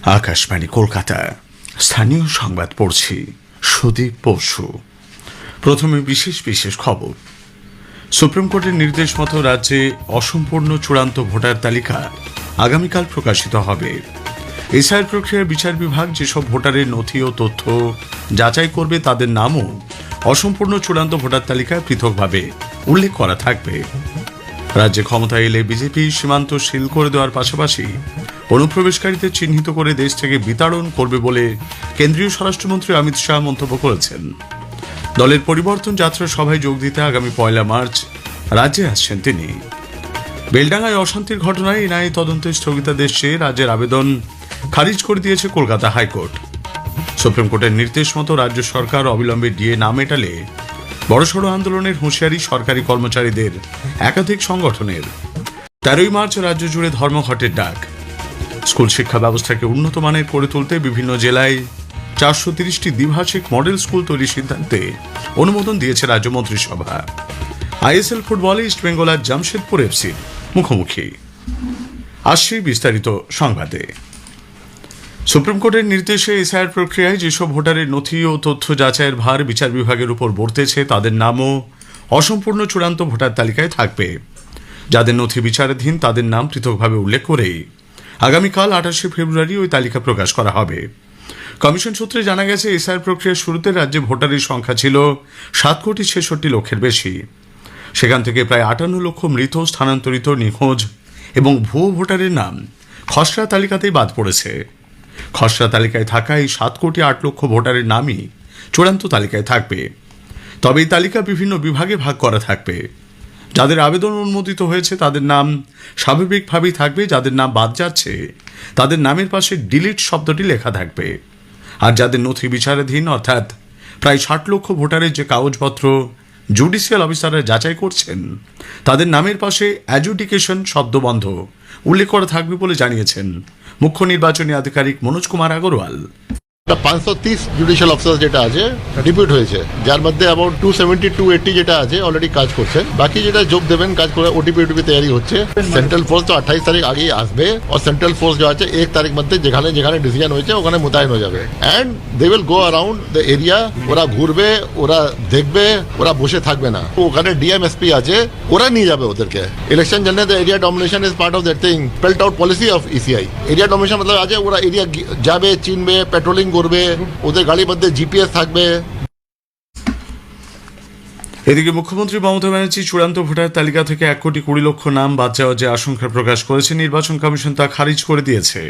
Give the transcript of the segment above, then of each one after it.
আকাশবাণী কলকাতা, স্থানীয় সংবাদ পড়ছি সুদীপ পরশু। প্রথমে বিশেষ বিশেষ খবর। সুপ্রিম কোর্টের নির্দেশ মতো রাজ্যে অসম্পূর্ণ চূড়ান্ত ভোটার তালিকা আগামীকাল প্রকাশিত হবে। এসআইআর প্রক্রিয়ার বিচার বিভাগ যেসব ভোটারের নথি ও তথ্য যাচাই করবে তাদের নামও অসম্পূর্ণ চূড়ান্ত ভোটার তালিকায় পৃথকভাবে উল্লেখ করা থাকবে। রাজ্যে ক্ষমতায় এলে বিজেপি সীমান্ত সিল করে দেওয়ার পাশাপাশি অনুপ্রবেশকারীদের চিহ্নিত করে দেশ থেকে বিতাড়ন করবে বলে কেন্দ্রীয় স্বরাষ্ট্রমন্ত্রী অমিত শাহ মন্তব্য করেছেন। দলের পরিবর্তন যাত্রা সভায় যোগ দিতে আগামী 1 মার্চ রাজ্যে আসছেন তিনি। বেলডাঙ্গায় অশান্তির ঘটনায় এনআইএ তদন্তের স্থগিতাদেশ চেয়ে রাজ্যের আবেদন খারিজ করে দিয়েছে কলকাতা হাইকোর্ট। সুপ্রিম কোর্টের নির্দেশ মতো রাজ্য সরকার অবিলম্বে ডিএ না মেটালে বড়সড় আন্দোলনের হুঁশিয়ারি সরকারি কর্মচারীদের একাধিক সংগঠনের। 13 মার্চ রাজ্য জুড়ে ধর্মঘটের ডাক। স্কুল শিক্ষা ব্যবস্থাকে উন্নত মানের করে তুলতে বিভিন্ন জেলায় 430টি দ্বিভাষিক মডেল স্কুল তৈরির সিদ্ধান্তে অনুমোদন দিয়েছে রাজ্য মন্ত্রিসভা। আইএসএল ফুটবলে ইস্টবেঙ্গল আর জামশেদপুর এফসির মুখোমুখি। আসছি বিস্তারিত সংবাদে। সুপ্রিম কোর্টের নির্দেশে এসআইআর প্রক্রিয়ায় যেসব ভোটারের নথি ও তথ্য যাচাইয়ের ভার বিচার বিভাগের উপর বর্তেছে তাদের নামও অসম্পূর্ণ চূড়ান্ত ভোটার তালিকায় থাকবে। যাদের নথি বিচারাধীন তাদের নাম পৃথকভাবে উল্লেখ করেই আগামীকাল 28 ফেব্রুয়ারি ওই তালিকা প্রকাশ করা হবে। কমিশন সূত্রে জানা গেছে, এসআইআর প্রক্রিয়ার শুরুতে রাজ্যে ভোটারের সংখ্যা ছিল 7,66,00,000 বেশি। সেখান থেকে প্রায় 58 লক্ষ মৃত, স্থানান্তরিত, নিখোঁজ এবং ভুয়ো ভোটারের নাম খসড়া তালিকাতেই বাদ পড়েছে। খসড়া তালিকায় থাকা এই 7,08,00,000 ভোটারের নামই চূড়ান্ত তালিকায় থাকবে। তবে এই তালিকা বিভিন্ন বিভাগে ভাগ করা থাকবে। যাদের আবেদন অনুমোদিত হয়েছে তাদের নাম স্বাভাবিকভাবেই থাকবে। যাদের নাম বাদ যাচ্ছে তাদের নামের পাশে ডিলিট শব্দটি লেখা থাকবে। আর যাদের নথি বিচারাধীন, অর্থাৎ প্রায় 60 লক্ষ ভোটারের যে কাগজপত্র জুডিশিয়াল অফিসাররা যাচাই করছেন, তাদের নামের পাশে অ্যাডজুডিকেশন শব্দবন্ধ উল্লেখ করা থাকবে বলে জানিয়েছেন মুখ্য নির্বাচনী আধিকারিক মনোজ কুমার আগরওয়াল। 530 জুডিশিয়াল অফিসার যেটা আছে ডিপিউট হয়েছে, যার মধ্যে অ্যাবাউট 270-280 যেটা আছে অলরেডি কাজ করছেন। বাকি যেটা যোগ দেবেন কাজ করে ওটিপি তৈরি হচ্ছে। সেন্ট্রাল ফোর্স তো 28 তারিখ আগেই আসবে, আর সেন্ট্রাল ফোর্স जो আছে 1 তারিখ মধ্যে যেখানে যেখানে ডিসিশন হয়েছে ওখানে মোতায়েন হয়ে যাবে। And they will go around the area. ওরা ঘুরবে, ওরা দেখবে, ওরা বসে থাকবে না। ওখানে ডিএমএসপি আছে, ওরা নিয়ে যাবে ওদেরকে। ইলেকশন জন্য the area domination is part of that thing, spelled out policy of ECI. Area domination মতলব আছে ওরা এরিয়া যাবে, চিনবে, পেট্রোলিং করবে, ওদের গাড়ির মধ্যে জিপিএস থাকবে। এদিকে মুখ্যমন্ত্রী মমতা ব্যানার্জি চূড়ান্ত ভোটার তালিকা থেকে 1,20,00,000 নাম বাদ যাওয়ার যে আশঙ্কা প্রকাশ করেছে নির্বাচন কমিশন তা খারিজ করে দিয়েছে।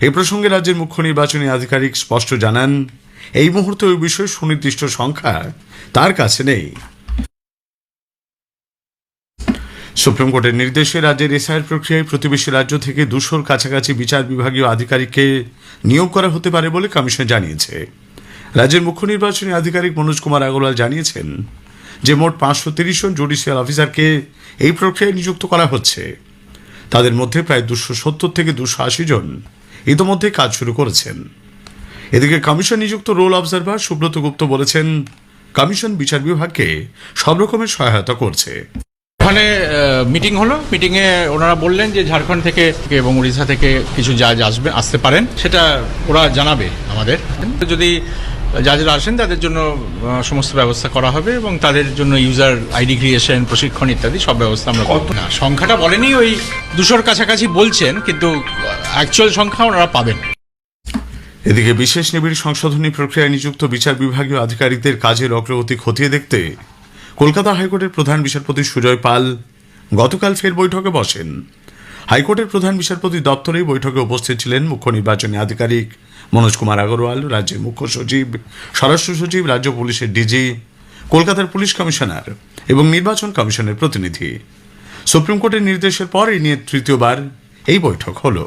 এই প্রসঙ্গে রাজ্যের মুখ্য নির্বাচনী আধিকারিক স্পষ্ট জানান, এই মুহূর্তে ওই বিষয়ে সুনির্দিষ্ট সংখ্যা তার কাছে নেই। সুপ্রিম কোর্টের নির্দেশে রাজ্যের এসআইআর প্রক্রিয়ায় প্রতিবেশী রাজ্য থেকে 200-র কাছাকাছি বিচার বিভাগীয় আধিকারিককে নিয়োগ করা হতে পারে বলে কমিশন জানিয়েছে। রাজ্যের মুখ্য নির্বাচনী আধিকারিক মনোজ কুমার আগরওয়াল জানিয়েছেন যে মোট 530 জন জুডিশিয়াল অফিসারকে এই প্রক্রিয়ায় নিযুক্ত করা হচ্ছে। তাদের মধ্যে প্রায় 270 থেকে 280 জন ইতিমধ্যে কাজ শুরু করেছেন। এদিকে কমিশন নিযুক্ত রোল অবজারভার সুব্রত গুপ্ত বলেছেন, কমিশন বিচার বিভাগকে সব রকমের সহায়তা করছে। ওখানে মিটিং হলো, মিটিংয়ে ওনারা বললেন যে ঝাড়খণ্ড থেকে এবং উড়িষ্যা থেকে কিছু জাজ আসতে পারেন, সেটা ওরা জানাবে আমাদের। যদি জাজরা আসেন তাদের জন্য সমস্ত ব্যবস্থা করা হবে এবং তাদের জন্য ইউজার আইডি ক্রিয়েশন, প্রশিক্ষণ ইত্যাদি সব ব্যবস্থা আমরা করব। না, সংখ্যাটা বলেনি, ওই 200-র কাছাকাছি বলছেন, কিন্তু অ্যাকচুয়াল সংখ্যা ওনারা পাবেন। এদিকে বিশেষ নিবিড় সংশোধনী প্রক্রিয়ায় নিযুক্ত বিচার বিভাগীয় আধিকারিকদের কাজের অগ্রগতি খতিয়ে দেখতে কলকাতা হাইকোর্টের প্রধান বিচারপতি সুজয় পাল গতকাল ফের বৈঠকে বসেন। হাইকোর্টের প্রধান বিচারপতি দপ্তরে বৈঠকে উপস্থিত ছিলেন মুখ্য নির্বাচনী আধিকারিক মনোজ কুমার আগরওয়াল, রাজ্যের মুখ্য সচিব, স্বরাষ্ট্র সচিব, রাজ্য পুলিশের ডিজি, কলকাতার পুলিশ কমিশনার এবং নির্বাচন কমিশনের প্রতিনিধি। সুপ্রিম কোর্টের নির্দেশের পর এই নিয়ে তৃতীয়বার এই বৈঠক হল।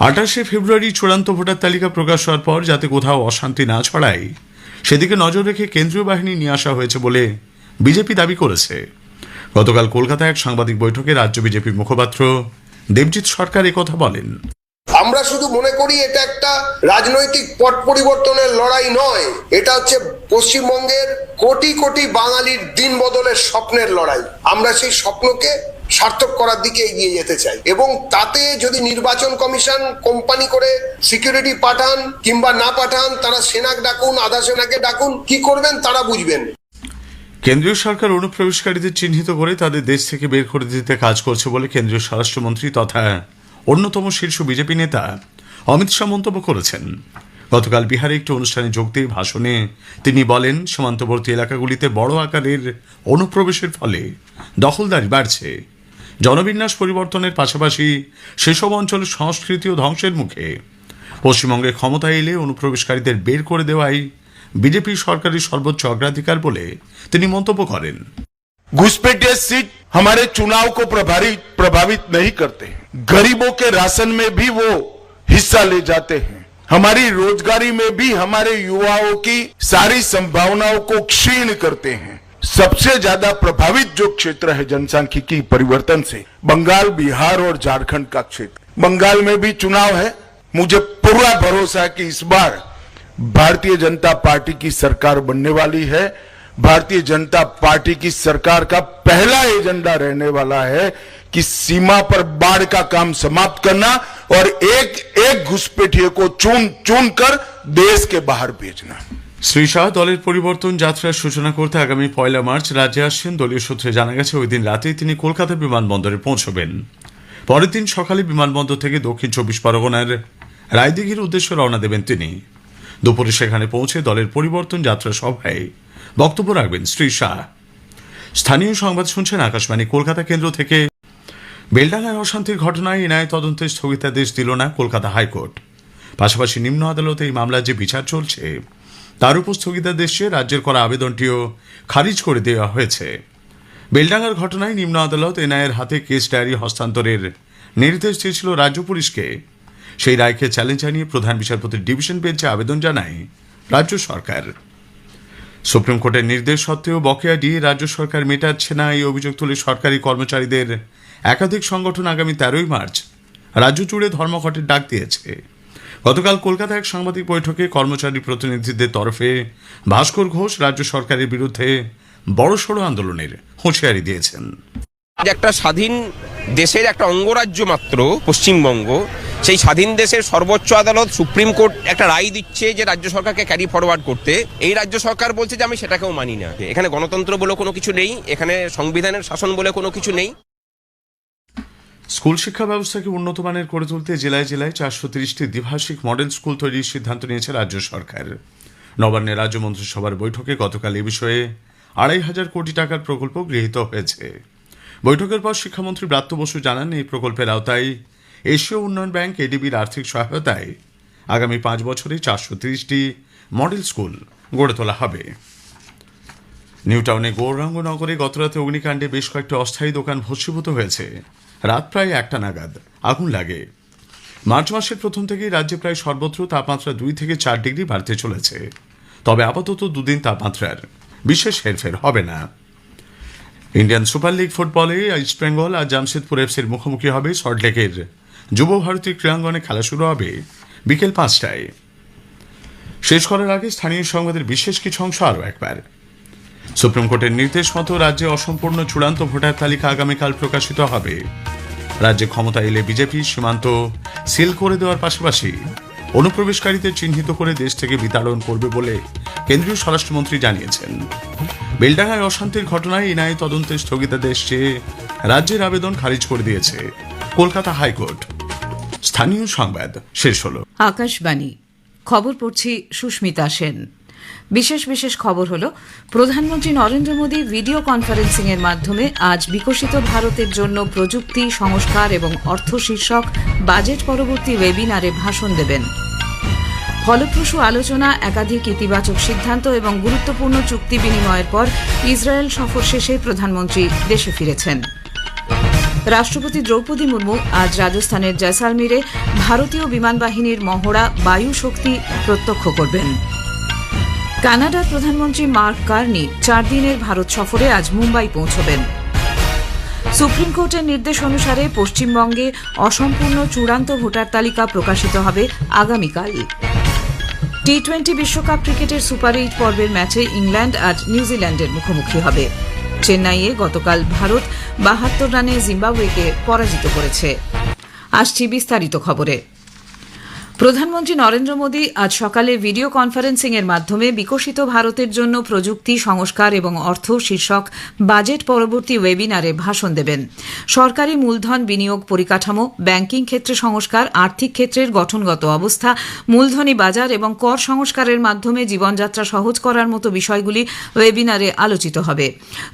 28 ফেব্রুয়ারি চূড়ান্ত ভোটার তালিকা প্রকাশ হওয়ার পর যাতে কোথাও অশান্তি না ছড়ায় সেদিকে নজর রেখে কেন্দ্রীয় বাহিনী নিয়ে আসা হয়েছে বলে বিজেপি দাবি করেছে। গতকাল কলকাতায় এক সাংবাদিক বৈঠকে রাজ্য বিজেপি মুখপাত্র দেবজিৎ সরকার একথা বলেন। আমরা শুধু মনে করি এটা একটা রাজনৈতিক পট পরিবর্তনের লড়াই নয়, এটা হচ্ছে পশ্চিমবঙ্গের কোটি কোটি বাঙালির দিন বদলের স্বপ্নের লড়াই। আমরা সেই স্বপ্নকে সার্থক করার দিকে এগিয়ে যেতে চাই, এবং তাতে যদি নির্বাচন কমিশন কোম্পানি করে সিকিউরিটি পাঠান কিংবা না পাঠান, তারা সেনাকে ডাকুন, আধা সেনাকে ডাকুন, কি করবেন তারা বুঝবেন। কেন্দ্রীয় সরকার অনুপ্রবেশকারীদের চিহ্নিত করে তাদের দেশ থেকে বের করে দিতে কাজ করছে বলে কেন্দ্রীয় স্বরাষ্ট্রমন্ত্রী তথা অন্যতম শীর্ষ বিজেপি নেতা অমিত শাহ মন্তব্য করেছেন। গতকাল বিহারে একটি অনুষ্ঠানে যোগ দিয়ে ভাষণে তিনি বলেন, সীমান্তবর্তী এলাকাগুলিতে বড় আকারের অনুপ্রবেশের ফলে দখলদারি বাড়ছে। জনবিন্যাস পরিবর্তনের পাশাপাশি সেসব অঞ্চলের সংস্কৃতি ও ধ্বংসের মুখে পশ্চিমবঙ্গে ক্ষমতায় এলে অনুপ্রবেশকারীদের বের করে দেওয়াই বিজেপি সরকারের সর্বোচ্চ অগ্রাধিকার বলে তিনি মন্তব্য করেন। घुसपैठिया सीट हमारे चुनाव को प्रभावित नहीं करते। गरीबों के राशन में भी वो हिस्सा ले जाते हैं। हमारी रोजगारी में भी हमारे युवाओं की सारी संभावनाओं को क्षीण करते हैं। सबसे ज्यादा प्रभावित जो क्षेत्र है जनसांख्यिकी परिवर्तन से, बंगाल, बिहार और झारखंड का क्षेत्र। बंगाल में भी चुनाव है। मुझे पूरा भरोसा है कि इस बार भारतीय जनता पार्टी की सरकार बनने वाली है। भारतीय जनता पार्टी की सरकार का पहला एजेंडा रहने वाला है कि सीमा पर बाढ़ का काम समाप्त करना और एक एक घुसपैठिए को चुन कर देश के बाहर भेजना। শ্রী শাহ দলের পরিবর্তন যাত্রার সূচনা করতে আগামী 1 মার্চ রাজ্যে আসছেন। দলীয় সূত্রে জানা গেছে ওই দিন রাতেই তিনি কলকাতা বিমানবন্দরে পৌঁছবেন। পরের দিন সকালে বিমানবন্দর থেকে দক্ষিণ 24 পরগনার রায়দিঘির উদ্দেশ্যে রওনা দেবেন তিনি। দুপুরে সেখানে পৌঁছে দলের পরিবর্তন যাত্রা সভায় বক্তব্য রাখবেন শ্রী শাহ। স্থানীয় সংবাদ শুনছেন আকাশবাণী কলকাতা কেন্দ্র থেকে। বেলডাঙ্গায় অশান্তির ঘটনায় এনআইএ তদন্তে স্থগিতাদেশ দিল না কলকাতা হাইকোর্ট। পাশাপাশি নিম্ন আদালতে এই মামলার যে বিচার চলছে তার উপর স্থগিতাদেশ চেয়ে রাজ্যের করা আবেদনটিও খারিজ করে দেওয়া হয়েছে। বেলডাঙ্গার ঘটনায় নিম্ন আদালত এনআইএর হাতে কেস ডায়েরি হস্তান্তরের নির্দেশ দিয়েছিল রাজ্য পুলিশকে। সেই রায়কে চ্যালেঞ্জ জানিয়ে প্রধান বিচারপতির ডিভিশন বেঞ্চে আবেদন জানায় রাজ্য সরকার। সুপ্রিম কোর্টের নির্দেশ সত্ত্বেও বকেয়া ডিএ রাজ্য সরকার মেটাচ্ছে না, এই অভিযোগ তুলে সরকারি কর্মচারীদের একাধিক সংগঠন আগামী 13 মার্চ রাজ্য জুড়ে ধর্মঘটের ডাক দিয়েছে। গতকাল কলকাতায় এক সাংবাদিক বৈঠকে কর্মচারী প্রতিনিধিদের তরফে ভাস্কর ঘোষ রাজ্য সরকারের বিরুদ্ধে বড়সড় আন্দোলনের হুঁশিয়ারি দিয়েছেন। একটা স্বাধীন দেশের একটা অঙ্গরাজ্য মাত্র পশ্চিমবঙ্গ, সেই স্বাধীন দেশের সর্বোচ্চ আদালত সুপ্রিম কোর্ট একটা রায় দিচ্ছে যে রাজ্য সরকারকে ক্যারি ফরওয়ার্ড করতে। এই রাজ্য সরকার বলছে যে আমি সেটাকেও মানি না। এখানে গণতন্ত্র বলে কোনো কিছু নেই, এখানে সংবিধানের শাসন বলে কোনো কিছু নেই। স্কুল শিক্ষা ব্যবস্থাকে উন্নত মানের করে তুলতে জেলায় জেলায় 430টি দ্বিভাষিক মডেল স্কুল তৈরির সিদ্ধান্ত নিয়েছে রাজ্য সরকার। নবান্নে রাজ্য মন্ত্রিসভার বৈঠকে গতকাল এ বিষয়ে 2,500 কোটি টাকার প্রকল্প গৃহীত হয়েছে। বৈঠকের পর শিক্ষামন্ত্রী ব্রাত্য বসু জানান, এই প্রকল্পের আওতায় এশীয় উন্নয়ন ব্যাংক এডিবির আর্থিক সহায়তায় আগামী 5 বছরে 430টি মডেল স্কুল গড়ে তোলা হবে। নিউ টাউনে গৌরাঙ্গনগরে গতরাতে অগ্নিকাণ্ডে বেশ কয়েকটি অস্থায়ী দোকান ভস্মীভূত হয়েছে। রাত প্রায় 1টা নাগাদ আগুন লাগে। মার্চ মাসের প্রথম থেকেই রাজ্যে প্রায় সর্বত্র তাপমাত্রা 2 থেকে 4 ডিগ্রি বাড়তে চলেছে। তবে আপাতত দুদিন তাপমাত্রার বিশেষ হেরফের হবে না। ইন্ডিয়ান সুপার লিগ ফুটবলে ইস্ট বেঙ্গল আর জামশেদপুর এফসির মুখোমুখি হবে। সল্টলেকের যুব ভারতী ক্রীড়াঙ্গনে খেলা শুরু হবে বিকেল 5টায়। শেষ করার আগে স্থানীয় সংবাদের বিশেষ কিছু অংশ আরও একবার। সুপ্রিম কোর্টের নির্দেশ মতো রাজ্যে অসম্পূর্ণ চূড়ান্ত ভোটার তালিকা আগামীকাল প্রকাশিত হবে। রাজ্যে ক্ষমতা এলে বিজেপি সীমান্ত সিল করে দেওয়ার পাশাপাশি অনুপ্রবেশকারীদের চিহ্নিত করে দেশ থেকে বিতাড়ন করবে বলে কেন্দ্রীয় স্বরাষ্ট্রমন্ত্রী জানিয়েছেন। বেলডাঙ্গায় অশান্তির ঘটনায় এনআইএ তদন্তে স্থগিতাদেশ চেয়ে রাজ্যের আবেদন খারিজ করে দিয়েছে কলকাতা হাইকোর্ট। স্থানীয় সংবাদ শেষ হলো। আকাশবাণী খবর পড়ছি সুস্মিতা সেন। বিশেষ খবর হলো, প্রধানমন্ত্রী নরেন্দ্র মোদী ভিডিও কনফারেন্সিং এর মাধ্যমে আজ বিকশিত ভারতের জন্য প্রযুক্তি, সংস্কার এবং অর্থ শীর্ষক বাজেট পরবর্তী ওয়েবিনারে ভাষণ দেবেন। ফলপ্রসূ আলোচনা, একাধিক ইতিবাচক সিদ্ধান্ত এবং গুরুত্বপূর্ণ চুক্তি বিনিময়ের পর ইসরায়েল সফর শেষে প্রধানমন্ত্রী দেশে ফিরেছেন। রাষ্ট্রপতি দ্রৌপদী মুর্মু আজ রাজস্থানের জয়সালমীরে ভারতীয় বিমান বাহিনীর মহড়া বায়ু শক্তি প্রত্যক্ষ করবেন। কানাডার প্রধানমন্ত্রী মার্ক কার্নি 4 দিনের ভারত সফরে আজ মুম্বাই পৌঁছবেন। সুপ্রিম কোর্টের নির্দেশ অনুসারে পশ্চিমবঙ্গে অসম্পূর্ণ চূড়ান্ত ভোটার তালিকা প্রকাশিত হবে আগামীকাল। টি20 বিশ্বকাপ ক্রিকেটের সুপার 8 পর্বের ম্যাচে ইংল্যান্ড আজ নিউজিল্যান্ডের মুখোমুখি হবে। চেন্নাইয়ে গতকাল ভারত 72 রানে জিম্বাবুয়েকে পরাজিত করেছে। আসছি বিস্তারিত খবরে। প্রধানমন্ত্রী নরেন্দ্র মোদী আজ সকালে ভিডিও কনফারেন্সিং এর মাধ্যমে বিকশিত ভারতের জন্য প্রযুক্তি, সংস্কার এবং অর্থ শীর্ষক বাজেট পরবর্তী ওয়েবিনারে ভাষণ দেবেন। সরকারি মূলধন বিনিয়োগ পরিকাঠামো, ব্যাংকিং ক্ষেত্রে সংস্কার, আর্থিক ক্ষেত্রের গঠনগত অবস্থা, মূলধনী বাজার এবং কর সংস্কারের মাধ্যমে জীবনযাত্রা সহজ করার মতো বিষয়গুলি ওয়েবিনারে আলোচিত হবে।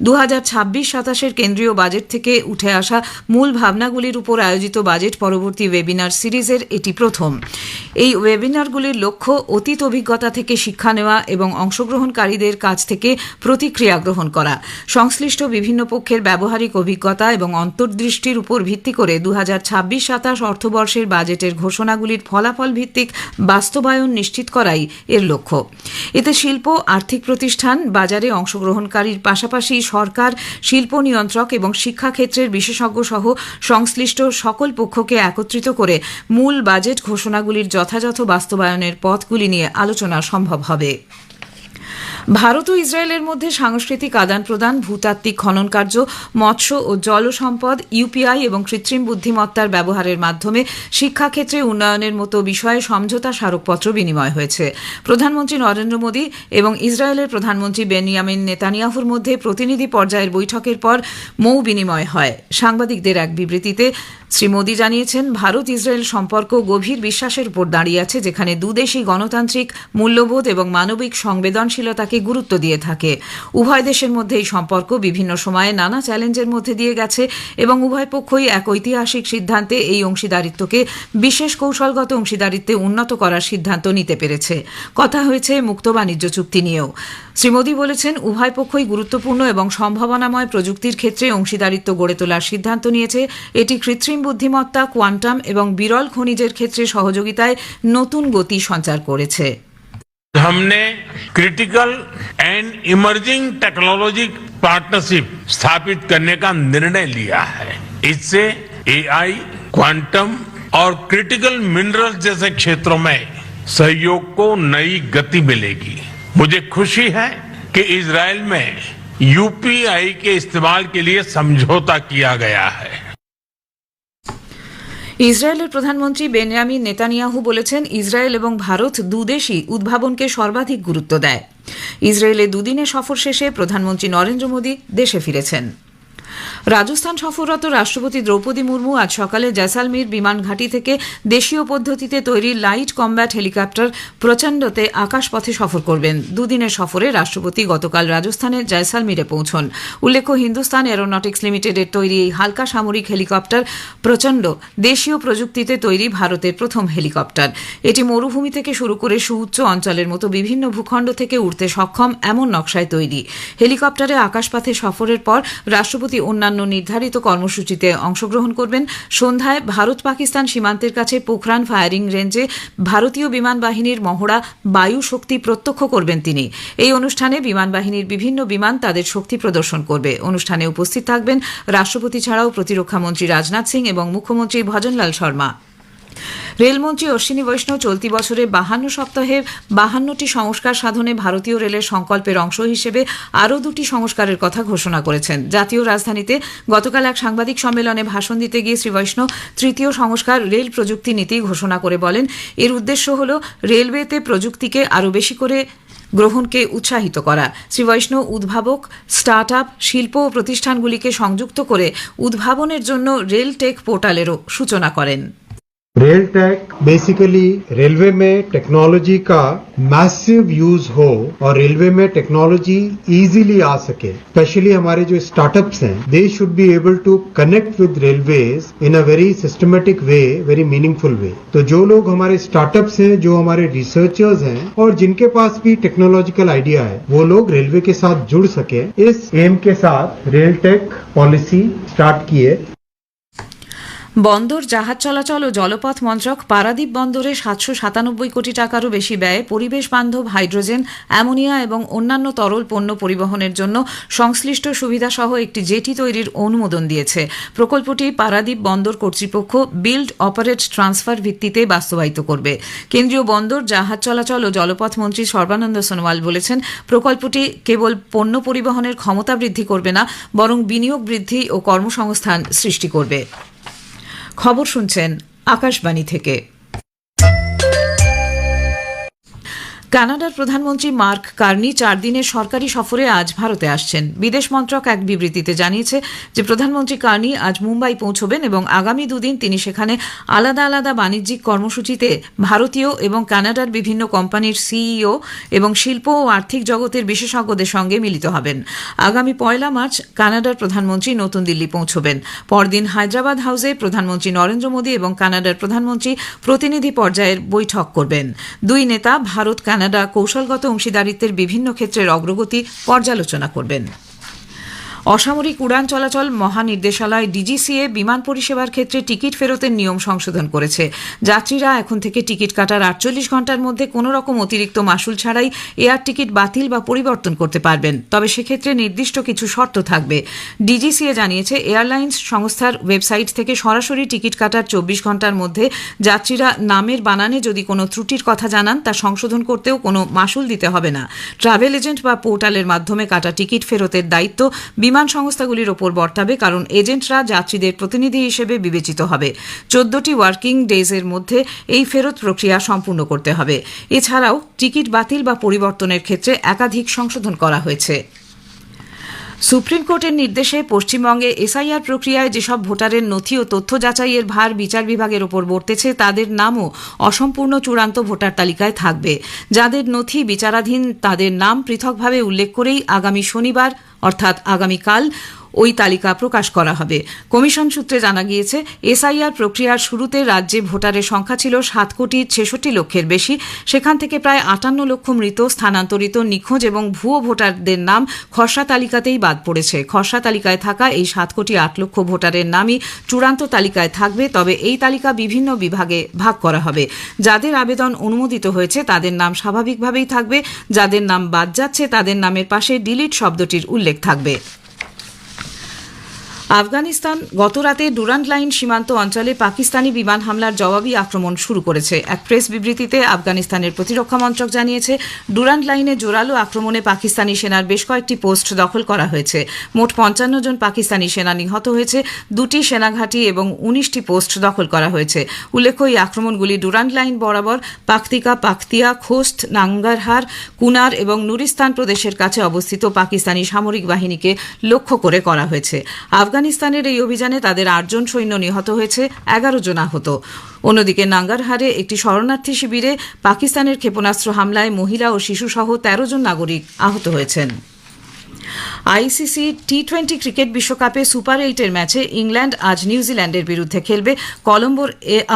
2026-27 কেন্দ্রীয় বাজেট থেকে উঠে আসা মূল ভাবনাগুলির উপর আয়োজিত বাজেট পরবর্তী ওয়েবিনার সিরিজের এটি প্রথম। এই ওয়েবিনারগুলির লক্ষ্য অতীত অভিজ্ঞতা থেকে শিক্ষা নেওয়া এবং অংশগ্রহণকারীদের কাছ থেকে প্রতিক্রিয়া গ্রহণ করা। সংশ্লিষ্ট বিভিন্ন পক্ষের ব্যবহারিক অভিজ্ঞতা এবং অন্তর্দৃষ্টির উপর ভিত্তি করে 2026-27 অর্থবর্ষের বাজেটের ঘোষণাগুলির ফলাফল ভিত্তিক বাস্তবায়ন নিশ্চিত করাই এর লক্ষ্য। এতে শিল্প, আর্থিক প্রতিষ্ঠান, বাজারে অংশগ্রহণকারীর পাশাপাশি সরকার, শিল্প নিয়ন্ত্রক এবং শিক্ষাক্ষেত্রের বিশেষজ্ঞ সহ সংশ্লিষ্ট সকল পক্ষকে একত্রিত করে মূল বাজেট ঘোষণাগুলির যথাযথ বাস্তবায়নের পথগুলি নিয়ে আলোচনা সম্ভব হবে। ভারত ও ইসরায়েলের মধ্যে সাংস্কৃতিক আদান প্রদান, ভূতাত্ত্বিক খনন কার্য, মৎস্য ও জল সম্পদ, ইউপিআই এবং কৃত্রিম বুদ্ধিমত্তার ব্যবহারের মাধ্যমে শিক্ষাক্ষেত্রে উন্নয়নের মতো বিষয়ে সমঝোতা স্মারকপত্র বিনিময় হয়েছে। প্রধানমন্ত্রী নরেন্দ্র মোদী এবং ইসরায়েলের প্রধানমন্ত্রী বেনিয়ামিন নেতানিয়াহুর মধ্যে প্রতিনিধি পর্যায়ের বৈঠকের পর মৌ বিনিময় হয়। সাংবাদিকদের এক বিবৃতিতে শ্রী মোদী জানিয়েছেন, ভারত ইসরায়েল সম্পর্ক গভীর বিশ্বাসের উপর দাঁড়িয়ে আছে, যেখানে দুদেশই গণতান্ত্রিক মূল্যবোধ এবং মানবিক সংবেদনশীলতাকে গুরুত্ব দিয়ে থাকে। উভয় দেশের মধ্যে এই সম্পর্ক বিভিন্ন সময়ে নানা চ্যালেঞ্জের মধ্যে দিয়ে গেছে এবং উভয় পক্ষই এক ঐতিহাসিক সিদ্ধান্তে এই অংশীদারিত্বকে বিশেষ কৌশলগত অংশীদারিত্বে উন্নত করার সিদ্ধান্ত নিতে পেরেছে। কথা হয়েছে মুক্ত বাণিজ্য চুক্তি নিয়েও। শ্রী মোদী বলেছেন, উভয় পক্ষই গুরুত্বপূর্ণ এবং সম্ভাবনাময় প্রযুক্তির ক্ষেত্রে অংশীদারিত্ব গড়ে তোলার সিদ্ধান্ত নিয়েছে। এটি কৃত্রিম বুদ্ধিমত্তা, কোয়ান্টাম এবং বিরল খনিজের ক্ষেত্রে সহযোগিতায় নতুন গতি সঞ্চার করেছে। हमने critical and emerging technology partnership स्थापित करने का निर्णय लिया है। इससे एआई, क्वांटम और क्रिटिकल मिनरल्स जैसे क्षेत्रों में सहयोग को नई गति मिलेगी। मुझे खुशी है कि इजरायल में यूपीआई के इस्तेमाल के लिए समझौता किया गया है। ইসরায়েলের প্রধানমন্ত্রী বেনিয়ামিন নেতানিয়াহু বলেছেন, ইসরায়েল এবং ভারত দুদেশই উদ্ভাবনকে সর্বাধিক গুরুত্ব দেয়। ইসরায়েলে দুদিনের সফর শেষে প্রধানমন্ত্রী নরেন্দ্র মোদী দেশে ফিরেছেন। রাজস্থান সফররত রাষ্ট্রপতি দ্রৌপদী মুর্মু আজ সকালে জয়সালমীর বিমান ঘাঁটি থেকে দেশীয় পদ্ধতিতে তৈরি লাইট কমব্যাট হেলিকপ্টার প্রচণ্ডতে আকাশপথে সফর করবেন। দুদিনের সফরে রাষ্ট্রপতি গতকাল রাজস্থানের জয়সালমীরে পৌঁছন। উল্লেখ্য, হিন্দুস্তান এরোনটিক্স লিমিটেডের তৈরি এই হালকা সামরিক হেলিকপ্টার প্রচণ্ড দেশীয় প্রযুক্তিতে তৈরি ভারতের প্রথম হেলিকপ্টার। এটি মরুভূমি থেকে শুরু করে সুউচ্চ অঞ্চলের মতো বিভিন্ন ভূখণ্ড থেকে উড়তে সক্ষম এমন নকশায় তৈরি। হেলিকপ্টারে আকাশপথে সফরের পর রাষ্ট্রপতি অন্যান্য নির্ধারিত কর্মসূচিতে অংশগ্রহণ করবেন। সন্ধ্যায় ভারত পাকিস্তান সীমান্তের কাছে পোখরান ফায়ারিং রেঞ্জে ভারতীয় বিমান বাহিনীর মহড়া বায়ু শক্তি প্রত্যক্ষ করবেন তিনি। এই অনুষ্ঠানে বিমান বাহিনীর বিভিন্ন বিমান তাদের শক্তি প্রদর্শন করবে। অনুষ্ঠানে উপস্থিত থাকবেন রাষ্ট্রপতি ছাড়াও প্রতিরক্ষা মন্ত্রী রাজনাথ সিং এবং মুখ্যমন্ত্রী ভজনলাল শর্মা। রেলমন্ত্রী অশ্বিনী বৈষ্ণব চলতি বছরে 52 সপ্তাহে 52টি সংস্কার সাধনে ভারতীয় রেলের সংকল্পের অংশ হিসেবে আরও 2টি সংস্কারের কথা ঘোষণা করেছেন। জাতীয় রাজধানীতে গতকাল এক সাংবাদিক সম্মেলনে ভাষণ দিতে গিয়ে শ্রী বৈষ্ণব তৃতীয় সংস্কার রেল প্রযুক্তি নীতি ঘোষণা করে বলেন, এর উদ্দেশ্য হল রেলওয়েতে প্রযুক্তিকে আরও বেশি করে গ্রহণকে উৎসাহিত করা। শ্রী বৈষ্ণব উদ্ভাবক, স্টার্ট আপ, শিল্প ও প্রতিষ্ঠানগুলিকে সংযুক্ত করে উদ্ভাবনের জন্য রেল টেক পোর্টালেরও সূচনা করেন। रेल टेक बेसिकली रेलवे में टेक्नोलॉजी का मैसिव यूज हो और रेलवे में टेक्नोलॉजी इजीली आ सके। स्पेशली हमारे जो स्टार्टअप्स हैं, they should be able to connect with railways in a very systematic way, very meaningful way. तो जो लोग हमारे स्टार्टअप्स हैं, जो हमारे रिसर्चर्स हैं और जिनके पास भी टेक्नोलॉजिकल आइडिया है, वो लोग रेलवे के साथ जुड़ सके, इस एम के साथ रेल टेक पॉलिसी स्टार्ट की है। বন্দর জাহাজ চলাচল ও জলপথ মন্ত্রক পারাদ্বীপ বন্দরে 797 কোটি টাকারও বেশি ব্যয়ে পরিবেশ বান্ধব হাইড্রোজেন, অ্যামোনিয়া এবং অন্যান্য তরল পণ্য পরিবহনের জন্য সংশ্লিষ্ট সুবিধাসহ একটি জেটি তৈরির অনুমোদন দিয়েছে। প্রকল্পটি পারাদ্বীপ বন্দর কর্তৃপক্ষ বিল্ড অপারেট ট্রান্সফার ভিত্তিতে বাস্তবায়িত করবে। কেন্দ্রীয় বন্দর, জাহাজ চলাচল ও জলপথ মন্ত্রী সর্বানন্দ সোনোয়াল বলেছেন, প্রকল্পটি কেবল পণ্য পরিবহনের ক্ষমতা বৃদ্ধি করবে না, বরং বিনিয়োগ বৃদ্ধি ও কর্মসংস্থান সৃষ্টি করবে। খবর শুনছেন আকাশবাণী থেকে। কানাডার প্রধানমন্ত্রী মার্ক কার্নি 4 দিনের সরকারি সফরে আজ ভারতে আসছেন। বিদেশ মন্ত্রক এক বিবৃতিতে জানিয়েছে যে প্রধানমন্ত্রী কার্নি আজ মুম্বাই পৌঁছবেন এবং আগামী 2 দিন তিনি সেখানে আলাদা আলাদা বাণিজ্যিক কর্মসূচিতে ভারতীয় এবং কানাডার বিভিন্ন কোম্পানির সিইও এবং শিল্প ও আর্থিক জগতের বিশেষজ্ঞদের সঙ্গে মিলিত হবেন। আগামী 1 মার্চ কানাডার প্রধানমন্ত্রী নতুন দিল্লি পৌঁছবেন। পরদিন হায়দ্রাবাদ হাউসে প্রধানমন্ত্রী নরেন্দ্র মোদী এবং কানাডার প্রধানমন্ত্রী প্রতিনিধি পর্যায়ের বৈঠক করবেন। দুই নেতা ভারত কানাডা কৌশলগত অংশীদারিত্বের বিভিন্ন ক্ষেত্রের অগ্রগতি পর্যালোচনা করবেন। অসামরিক উড়ান চলাচল মহানির্দেশালয় ডিজিসিএ বিমান পরিষেবার ক্ষেত্রে টিকিট ফেরতের নিয়ম সংশোধন করেছে। যাত্রীরা এখন থেকে টিকিট কাটার 48 ঘণ্টার মধ্যে কোনো রকম অতিরিক্ত মাশুল ছাড়াই এয়ার টিকিট বাতিল বা পরিবর্তন করতে পারবেন, তবে সেক্ষেত্রে নির্দিষ্ট কিছু শর্ত থাকবে। ডিজিসিএ জানিয়েছে, এয়ারলাইন্স সংস্থার ওয়েবসাইট থেকে সরাসরি টিকিট কাটার 24 ঘণ্টার মধ্যে যাত্রীরা নামের বানানে যদি কোনো ত্রুটির কথা জানান তা সংশোধন করতেও কোনো মাশুল দিতে হবে না। ট্রাভেল এজেন্ট বা পোর্টালের মাধ্যমে কাটা টিকিট ফেরতের দায়িত্ব বিমান সংস্থাগুলির ওপর বর্তাবে, কারণ এজেন্টরা যাত্রীদের প্রতিনিধি হিসেবে বিবেচিত হবে। 14টি ওয়ার্কিং ডেজের মধ্যে এই ফেরত প্রক্রিয়া সম্পূর্ণ করতে হবে। এছাড়াও টিকিট বাতিল বা পরিবর্তনের ক্ষেত্রে একাধিক সংশোধন করা হয়েছে। সুপ্রিম কোর্টের নির্দেশে পশ্চিমবঙ্গে এসআইআর প্রক্রিয়ায় যেসব ভোটারের নথি ও তথ্য যাচাইয়ের ভার বিচার বিভাগের ওপর বর্তেছে তাদের নামও অসম্পূর্ণ চূড়ান্ত ভোটার তালিকায় থাকবে। যাদের নথি বিচারাধীন তাদের নাম পৃথকভাবে উল্লেখ করেই আগামী শনিবার অর্থাৎ আগামীকাল ওই তালিকা প্রকাশ করা হবে। কমিশন সূত্রে জানা গিয়েছে, এসআইআর প্রক্রিয়ার শুরুতে রাজ্যে ভোটারের সংখ্যা ছিল 7,66,00,000-এর বেশি। সেখান থেকে প্রায় 58 লক্ষ মৃত, স্থানান্তরিত, নিখোঁজ এবং ভুয়ো ভোটারদের নাম খসড়া তালিকাতেই বাদ পড়েছে। খসড়া তালিকায় থাকা এই 7,08,00,000 ভোটারের নামই চূড়ান্ত তালিকায় থাকবে, তবে এই তালিকা বিভিন্ন বিভাগে ভাগ করা হবে। যাদের আবেদন অনুমোদিত হয়েছে তাদের নাম স্বাভাবিকভাবেই থাকবে, যাদের নাম বাদ যাচ্ছে তাদের নামের পাশে ডিলিট শব্দটির উল্লেখ থাকবে। আফগানিস্তান গতরাতে ডুরান্ড লাইন সীমান্ত অঞ্চলে পাকিস্তানি বিমান হামলার জবাবি আক্রমণ শুরু করেছে। এক প্রেস বিবৃতিতে আফগানিস্তানের প্রতিরক্ষা মন্ত্রক জানিয়েছে, ডুরান্ড লাইনে জোরালো আক্রমণে পাকিস্তানি সেনার বেশ কয়েকটি পোস্ট দখল করা হয়েছে। মোট 55 জন পাকিস্তানি সেনা নিহত হয়েছে, 2টি সেনাঘাঁটি এবং 19টি পোস্ট দখল করা হয়েছে। উল্লেখ্য, এই আক্রমণগুলি ডুরান্ড লাইন বরাবর পাকতিকা, পাকতিয়া, খোস্ত, নাঙ্গারহার, কুনার এবং নুরিস্তান প্রদেশের কাছে অবস্থিত পাকিস্তানি সামরিক বাহিনীকে লক্ষ্য করে করা হয়েছে। আফগানিস্তানের এই অভিযানে তাদের 8 জন সৈন্য নিহত হয়েছে, 11 জন আহত। অন্যদিকে নাঙ্গারহারে একটি শরণার্থী শিবিরে পাকিস্তানের ক্ষেপণাস্ত্র হামলায় মহিলা ও শিশুসহ 13 জন নাগরিক আহত হয়েছেন। আইসিসি টি20 ক্রিকেট বিশ্বকাপে সুপার 8-এর ম্যাচে ইংল্যান্ড আজ নিউজিল্যান্ডের বিরুদ্ধে খেলবে। কলম্বোর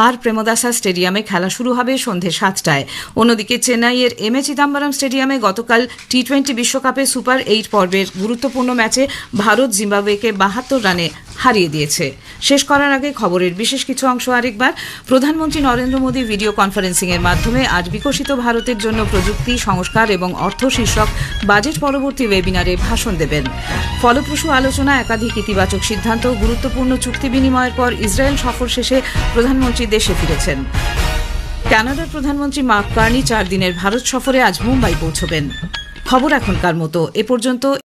আর প্রেমদাসা স্টেডিয়ামে খেলা শুরু হবে সন্ধে 7টায়। অন্যদিকে চেন্নাইয়ের এম.এ. চিদাম্বরম স্টেডিয়ামে গতকাল টি20 বিশ্বকাপে সুপার 8 পর্বের গুরুত্বপূর্ণ ম্যাচে ভারত জিম্বাবুয়েকে 72 রানে হারিয়ে দিয়েছে। শেষ করার আগে খবরের বিশেষ কিছু অংশ আরেকবার। প্রধানমন্ত্রী নরেন্দ্র মোদী ভিডিও কনফারেন্সিং এর মাধ্যমে আজ বিকশিত ভারতের জন্য প্রযুক্তি, সংস্কার এবং অর্থ শীর্ষক বাজেট পরবর্তী ওয়েবিনারে ভাষণ দেবেন। ফলপ্রসূ আলোচনা, একাধিক ইতিবাচক সিদ্ধান্ত, গুরুত্বপূর্ণ চুক্তি বিনিময়ের পর ইসরায়েল সফর শেষে প্রধানমন্ত্রী দেশে ফিরেছেন। কানাডার প্রধানমন্ত্রী মার্ক কার্নি 4 দিনের ভারত সফরে আজ মুম্বাই পৌঁছবেন। খবর এখনকার মতো এ পর্যন্ত।